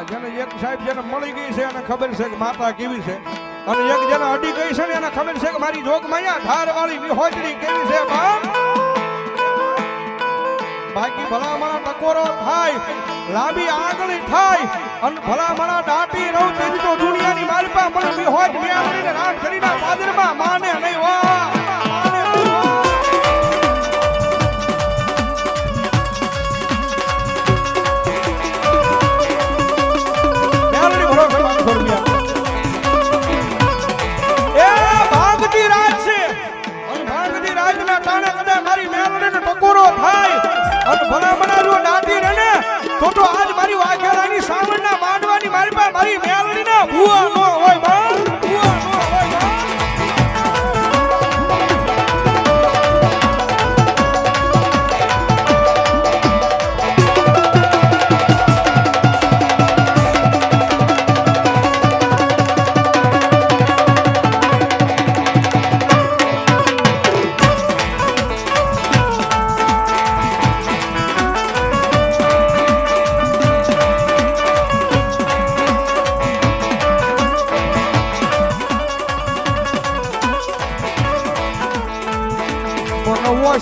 જેને એક સાહેબ જેને મળી ગઈ છે એને ખબર છે કે માતા કેવી છે, અને એક જેને અડી ગઈ છે ને એને ખબર છે કે મારી જોગ માયા ધાર વાળી વિહોજડી કેવી છે. બાકી ભલા મારા ટકોરો થાય, લાંબી આંગળી થાય, અને ભલા મારા દાટી રહું તેજી તો દુનિયાની મારી પાસે મને વિહોજ મેળવીને રામ કરીના પાદરમાં માને નહીં વાહ. ભલા મના જો દાટી રહે ને તો આજ મારી વાઘેલાની સાવણના માંડવાની મારી પાસે મારી મેલડીના ભૂવા નો હોય બા, ભૂવા નો હોય બા.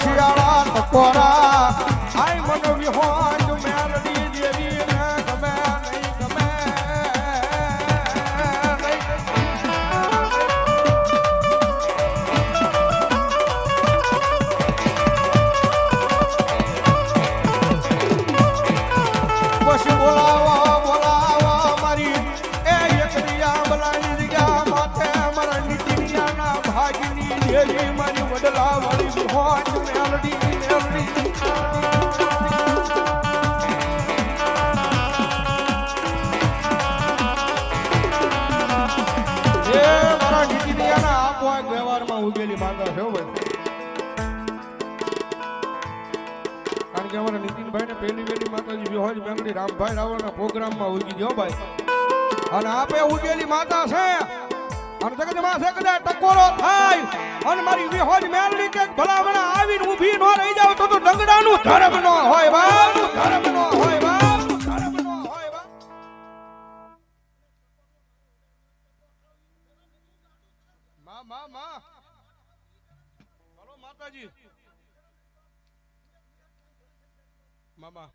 શિયાળા ટકોરા આઈ મનો વિહોજ મેલડી દેવી ને ગમે નહીં ગમે પછી બોલાવા મારી એ એકરિયા બલાની દીગા માથે મારા નીતિનિયાના ભાગની દેવી મારી વડલા વાળી વિહોજ ઉગેલી માંગા છે ભાઈ. કારણ કે અમારા નીતિનભાઈ ને પહેલી વેલી માતાજી વિહોજ મેંગડી રામભાઈ રાવળના પ્રોગ્રામમાં ઉગી ગયો ભાઈ, અને આપે ઉગેલી માતા છે, અને જગતમાં છે કદાચ ટકોરો થાય અને મારી વિહોજ મેંગડી કે ભલામણા આવીને ઊભી ન રહી જાવ તો ડંગડાનું ધર્મ ન હોય બા, ધર્મ ન હોય બા, ધર્મ ન હોય બા. માં માતાજી મામા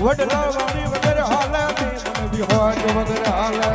વડલા વાળી વગર હાલે મને વિહોજ વગર હાલે.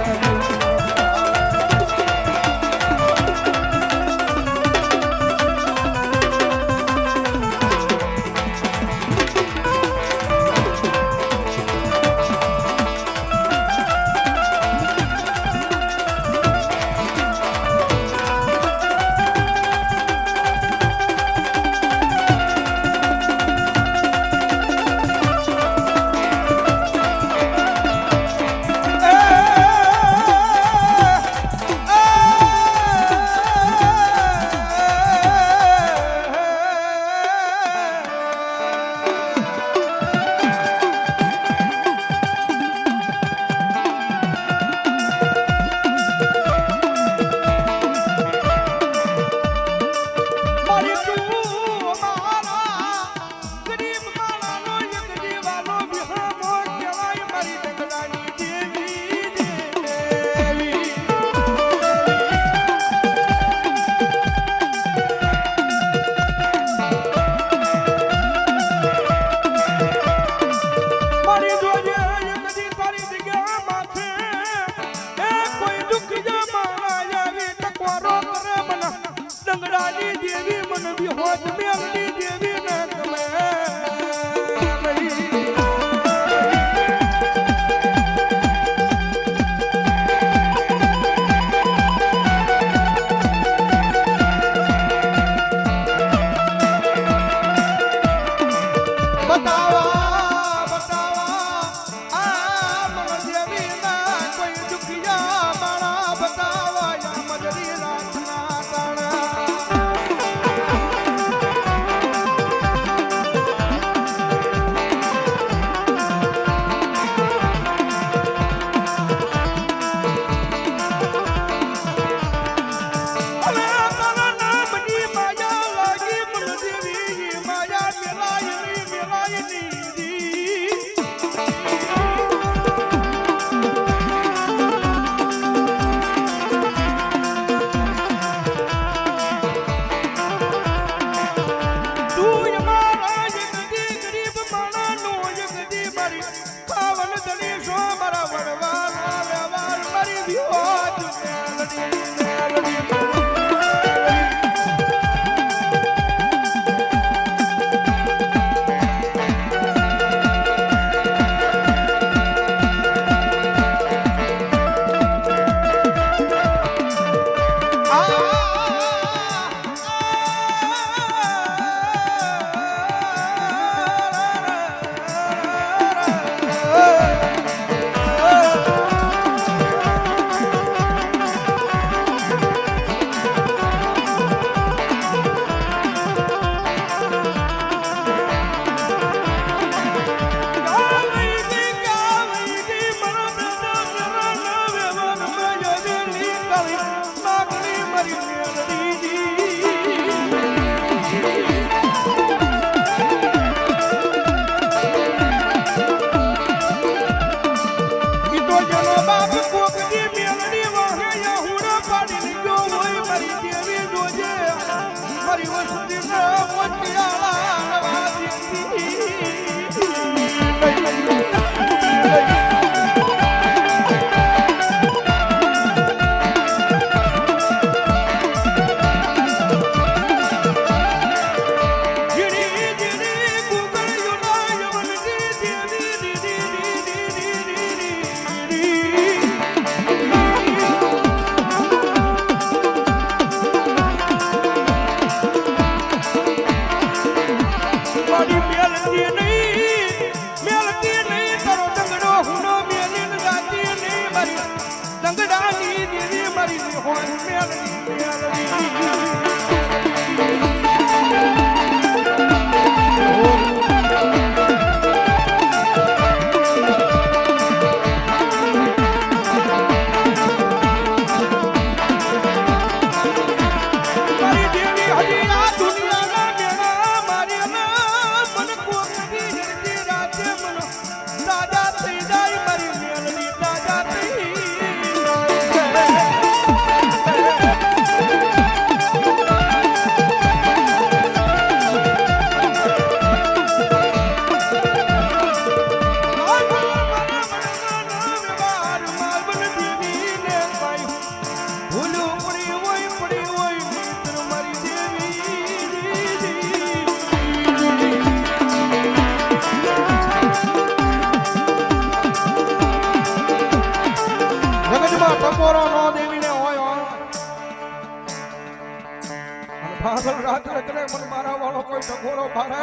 પાગલ રાત્રે કરે મને મારા વાળો કોઈ ટકોરો ભારે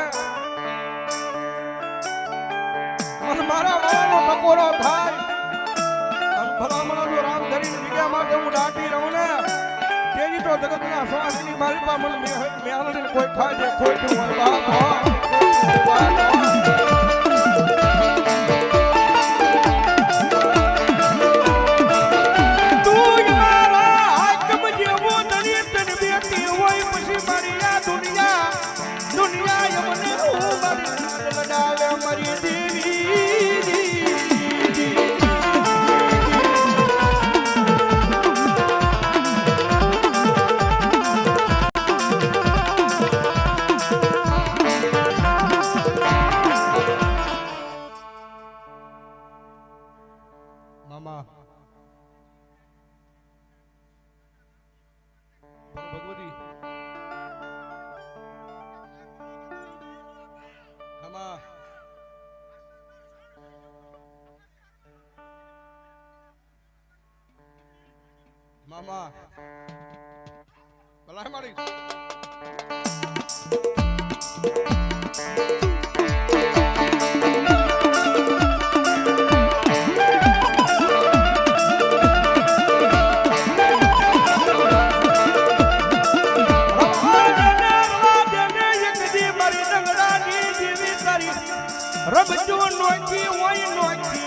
મને મારા વાળો ટકોરો થાય અને ભલામણા જો રામ ધરીને વિગ્યા માટે હું દાટી રહું ને તેની તો જગતના સ્વામીની મારી પા મને મેળવીને કોઈ ખાજે ખોટું હોય બાપ મામા ભલાય મારી રબજો નોકી હોય નોકી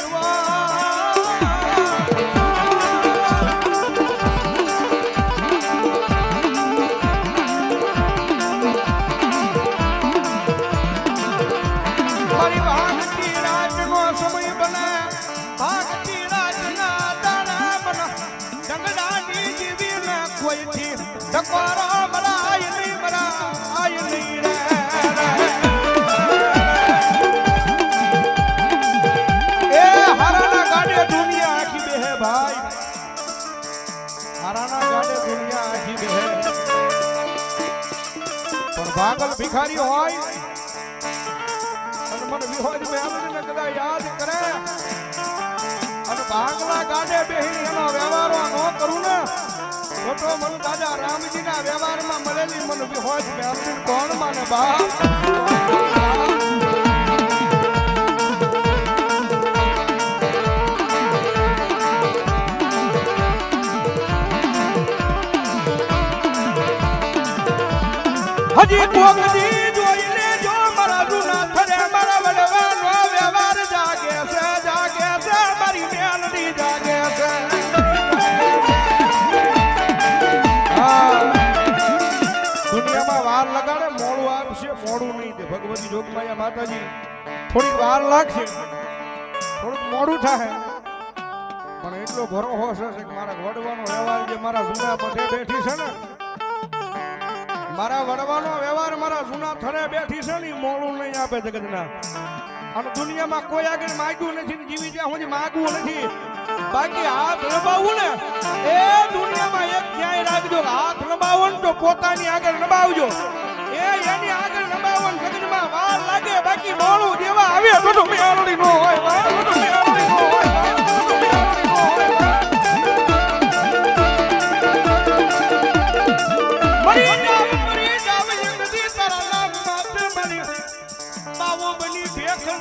ભાગલ ભિખારી હોય અને મને વિહોજ મેલડીને કદાચ યાદ કરે અને ભાગલા ગાડે બેહીને એનો વ્યવહારો ન કરું ને તો મને દાદા રામજીના વ્યવહારમાં મળેલી મને વિહોજ મેલડી કોણ માને બા હજી કોકદી જોઈ લેજો મારા જૂના થરે મારા વડવાનો વ્યવહાર જાગે છે મારી મેલડી જાગે છે દુનિયામાં વાર લગાડે મોડું આવશે મોડું નહીં દે ભગવતી જોગમાયા માતાજી થોડીક વાર લાગશે થોડુંક મોડું થાય પણ એટલો ભરોસો છે કે મારા વડવાનો વ્યવહાર જે મારા જૂના પટે બેઠી છે ને મારા વડવાનો વ્યવહાર મારા જૂના થરે બેઠી છે ને મોડું નહીં આપે જગતના અને દુનિયામાં કોઈ આગળ માગ્યું નથી ને જીવી જ્યાં સુધી માગવું નથી બાકી હાથ લંબાવવું ને એ દુનિયામાં એક ક્યાંય રાખજો હાથ લંબાવો ને તો પોતાની આગળ લંબાવજો એની આગળ લંબાવો ને જગતમાં વાર લાગે બાકી મોડું દેવા આવે તો મેળડી નો હોય મેળડી નો હોય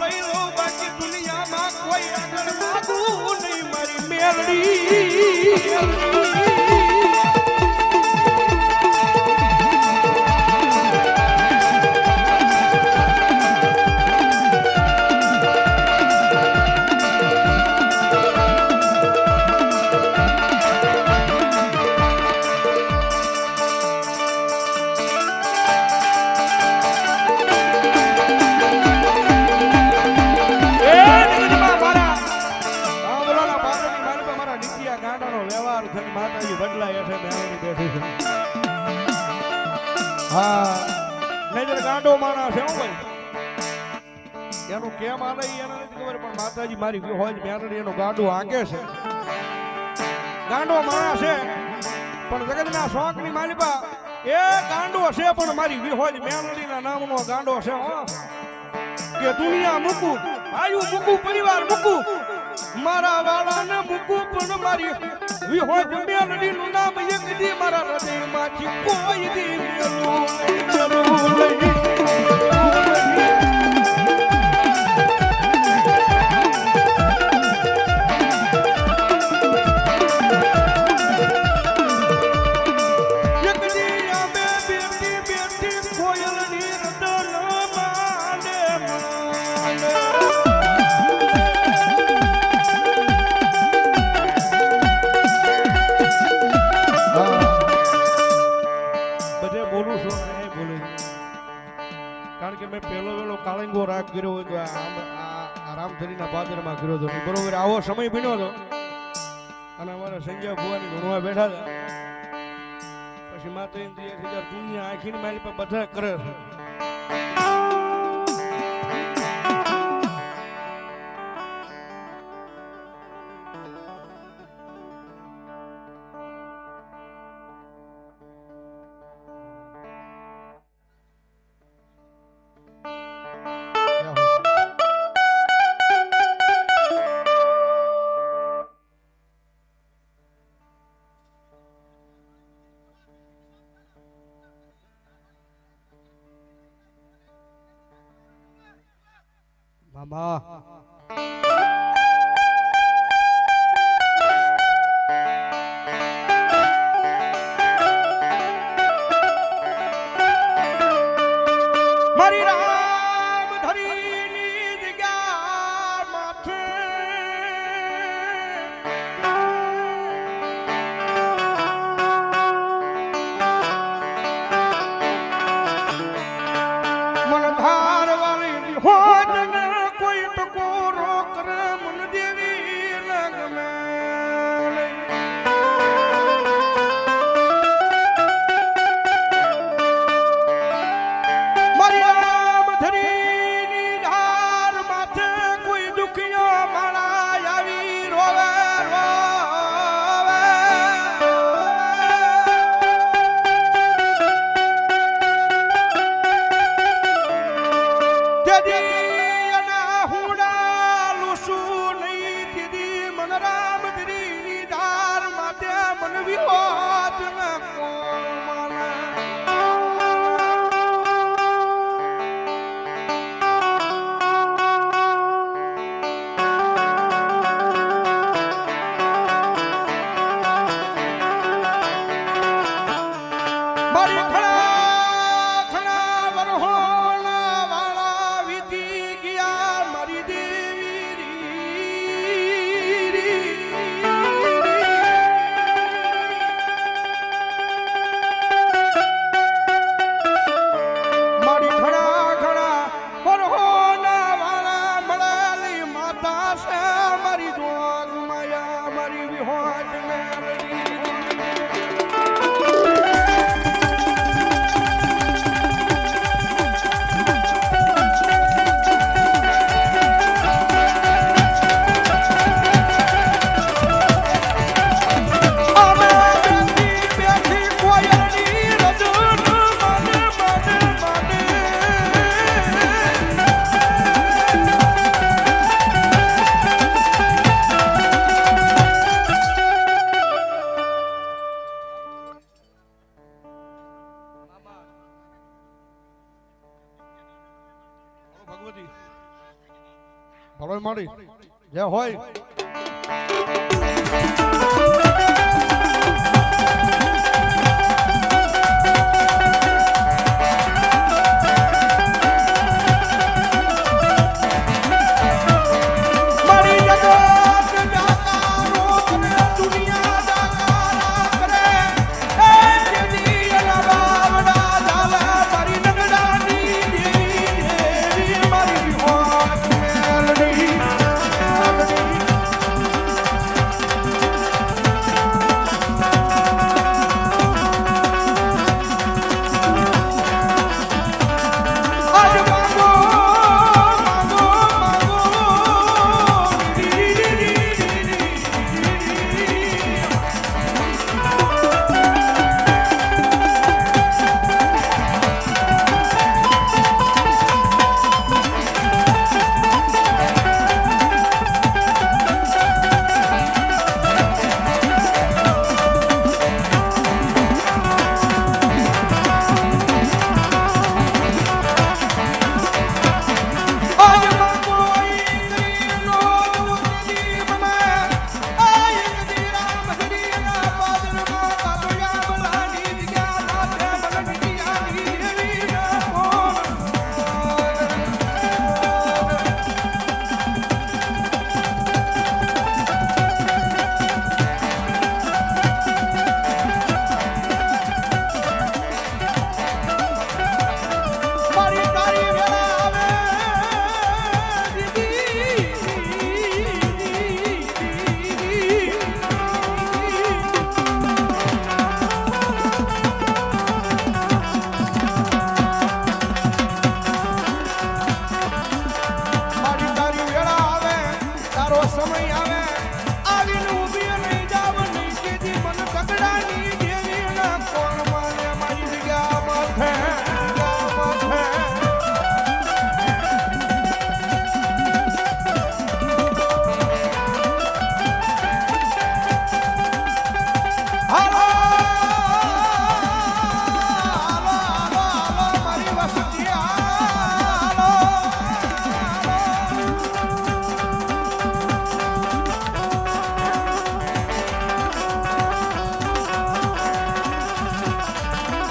લઈ લો બાકી દુનિયામાં કોઈ આગળ માગવું નહીં મારી મેલડી માતાજી બદલાય છે મેળવી બેઠી છે હા નજર ગાંડો માણસ છે હું ભાઈ એનું કેમ આલે એને નથી ખબર પણ માતાજી મારી વિહોજ મેળડી એનું ગાંડું આંકે છે ગાંડો માણસ છે પણ જગતના શોખની માલિકા એ ગાંડો છે પણ મારી વિહોજ મેળડીના નામનો ગાંડો છે હો કે દુનિયા મૂકું આયુ મૂકું પરિવાર મૂકું મારા વાળાને મૂકું પણ મારી વિહોજ મેલડીનું નામ એક દી મારા હૃદયમાંથી કોઈ દી મેલું નહીં કારણ કે મેં પહેલો વેલો કાળંગો રાગ કર્યો હતો રામધરીના પાદરમાં કર્યો હતો બરોબર આવો સમય બન્યો હતો અને અમારા સંજય ભુવાની ધૂણવા બેઠા હતા પછી માતા દુનિયા આખીની મારી પર બધા કરે છે મામા મારી રામ ધરીની જગ્યા માથે મન ધાર વાળી હોય કોઈ ટકો છે મારી જોગ માયા મારી વિહોજ મેલડી ભગવતી ભલો મારી જે હોય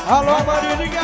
હાલો મારી જગ્યા